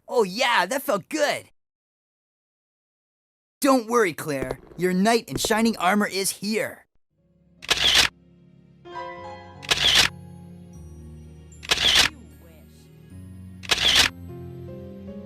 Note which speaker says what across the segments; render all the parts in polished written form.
Speaker 1: Oh yeah, that felt good. Don't worry, Claire. Your knight in shining armor is here.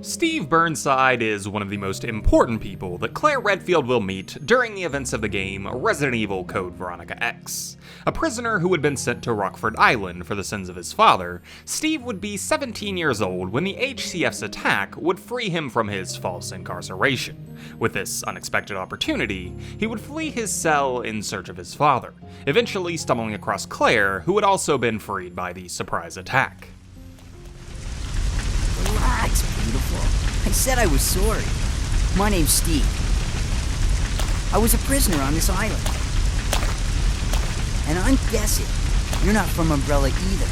Speaker 2: Steve Burnside is one of the most important people that Claire Redfield will meet during the events of the game Resident Evil Code Veronica X. A prisoner who had been sent to Rockfort Island for the sins of his father, Steve would be 17 years old when the HCF's attack would free him from his false incarceration. With this unexpected opportunity, he would flee his cell in search of his father, eventually stumbling across Claire, who had also been freed by the surprise attack.
Speaker 1: Relax, beautiful. I said I was sorry. My name's Steve. I was a prisoner on this island. And I'm guessing you're not from Umbrella either.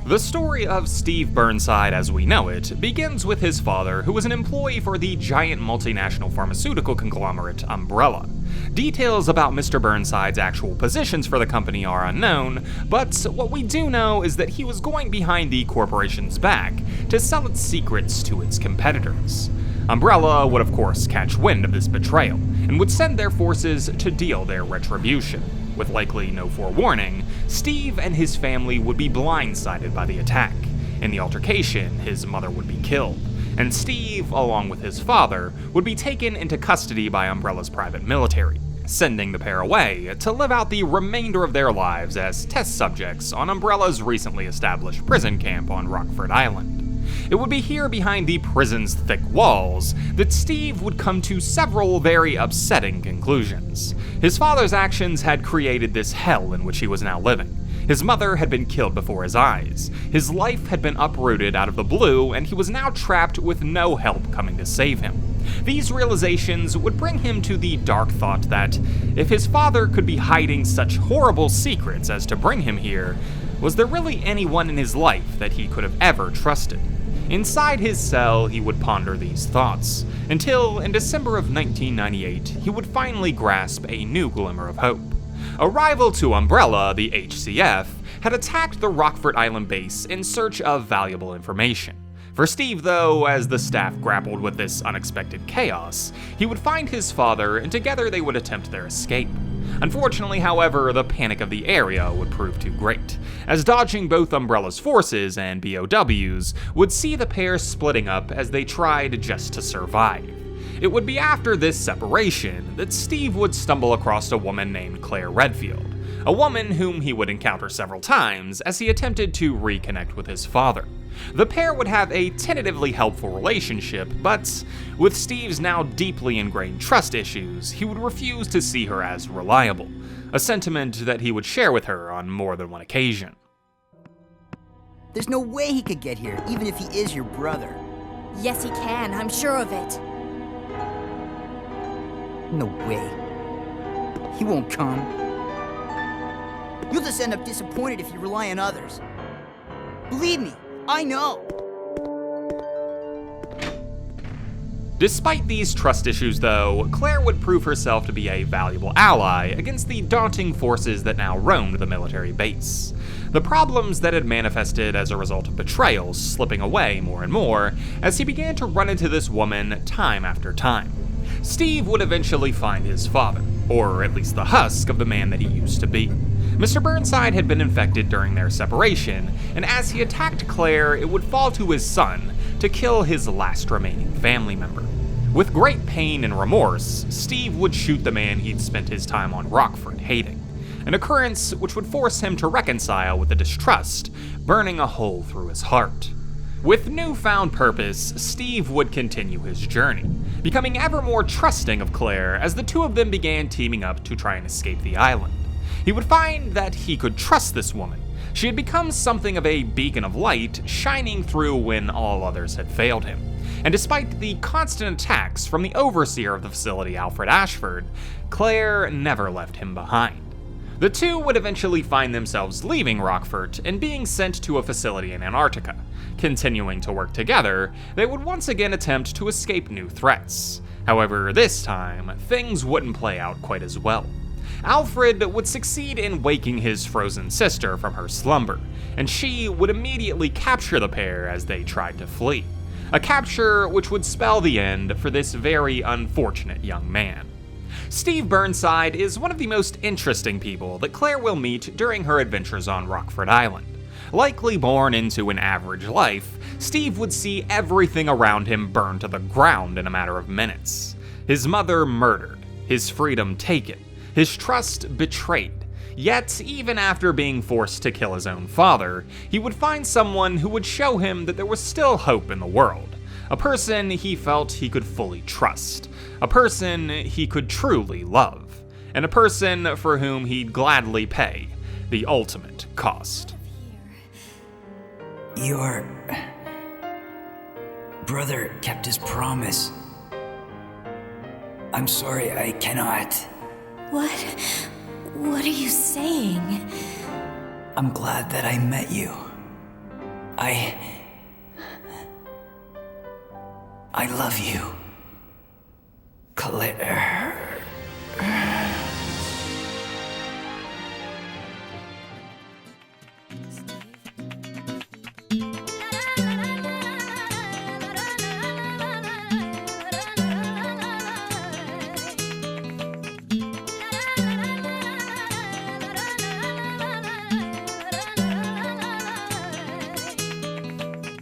Speaker 2: The story of Steve Burnside as we know it begins with his father, who was an employee for the giant multinational pharmaceutical conglomerate Umbrella. Details about Mr. Burnside's actual positions for the company are unknown, but what we do know is that he was going behind the corporation's back to sell its secrets to its competitors. Umbrella would of course catch wind of this betrayal, and would send their forces to deal their retribution. With likely no forewarning, Steve and his family would be blindsided by the attack. In the altercation, his mother would be killed, and Steve, along with his father, would be taken into custody by Umbrella's private military, sending the pair away to live out the remainder of their lives as test subjects on Umbrella's recently established prison camp on Rockfort Island. It would be here behind the prison's thick walls that Steve would come to several very upsetting conclusions. His father's actions had created this hell in which he was now living. His mother had been killed before his eyes. His life had been uprooted out of the blue, and he was now trapped with no help coming to save him. These realizations would bring him to the dark thought that if his father could be hiding such horrible secrets as to bring him here, was there really anyone in his life that he could have ever trusted? Inside his cell, he would ponder these thoughts, until in December of 1998, he would finally grasp a new glimmer of hope. A rival to Umbrella, the HCF, had attacked the Rockfort Island base in search of valuable information. For Steve, though, as the staff grappled with this unexpected chaos, he would find his father and together they would attempt their escape. Unfortunately, however, the panic of the area would prove too great, as dodging both Umbrella's forces and BOWs would see the pair splitting up as they tried just to survive. It would be after this separation that Steve would stumble across a woman named Claire Redfield, a woman whom he would encounter several times as he attempted to reconnect with his father. The pair would have a tentatively helpful relationship, but with Steve's now deeply ingrained trust issues, he would refuse to see her as reliable, a sentiment that he would share with her on more than one occasion.
Speaker 1: There's no way he could get here, even if he is your brother.
Speaker 3: Yes, he can. I'm sure of it.
Speaker 1: No way. He won't come. You'll just end up disappointed if you rely on others. Believe me, I know.
Speaker 2: Despite these trust issues, though, Claire would prove herself to be a valuable ally against the daunting forces that now roamed the military base. The problems that had manifested as a result of betrayals slipping away more and more as he began to run into this woman time after time. Steve would eventually find his father, or at least the husk of the man that he used to be. Mr. Burnside had been infected during their separation, and as he attacked Claire, it would fall to his son to kill his last remaining family member. With great pain and remorse, Steve would shoot the man he'd spent his time on Rockfort hating, an occurrence which would force him to reconcile with the distrust, burning a hole through his heart. With newfound purpose, Steve would continue his journey, becoming ever more trusting of Claire as the two of them began teaming up to try and escape the island. He would find that he could trust this woman. She had become something of a beacon of light, shining through when all others had failed him. And despite the constant attacks from the overseer of the facility, Alfred Ashford, Claire never left him behind. The two would eventually find themselves leaving Rockfort and being sent to a facility in Antarctica. Continuing to work together, they would once again attempt to escape new threats. However, this time, things wouldn't play out quite as well. Alfred would succeed in waking his frozen sister from her slumber, and she would immediately capture the pair as they tried to flee. A capture which would spell the end for this very unfortunate young man. Steve Burnside is one of the most interesting people that Claire will meet during her adventures on Rockfort Island. Likely born into an average life, Steve would see everything around him burn to the ground in a matter of minutes. His mother murdered, his freedom taken, his trust betrayed. Yet, even after being forced to kill his own father, he would find someone who would show him that there was still hope in the world. A person he felt he could fully trust. A person he could truly love. And a person for whom he'd gladly pay the ultimate cost.
Speaker 4: Your brother kept his promise. I'm sorry, I cannot.
Speaker 3: What are you saying?
Speaker 4: I'm glad that I met you. I love you, Claire.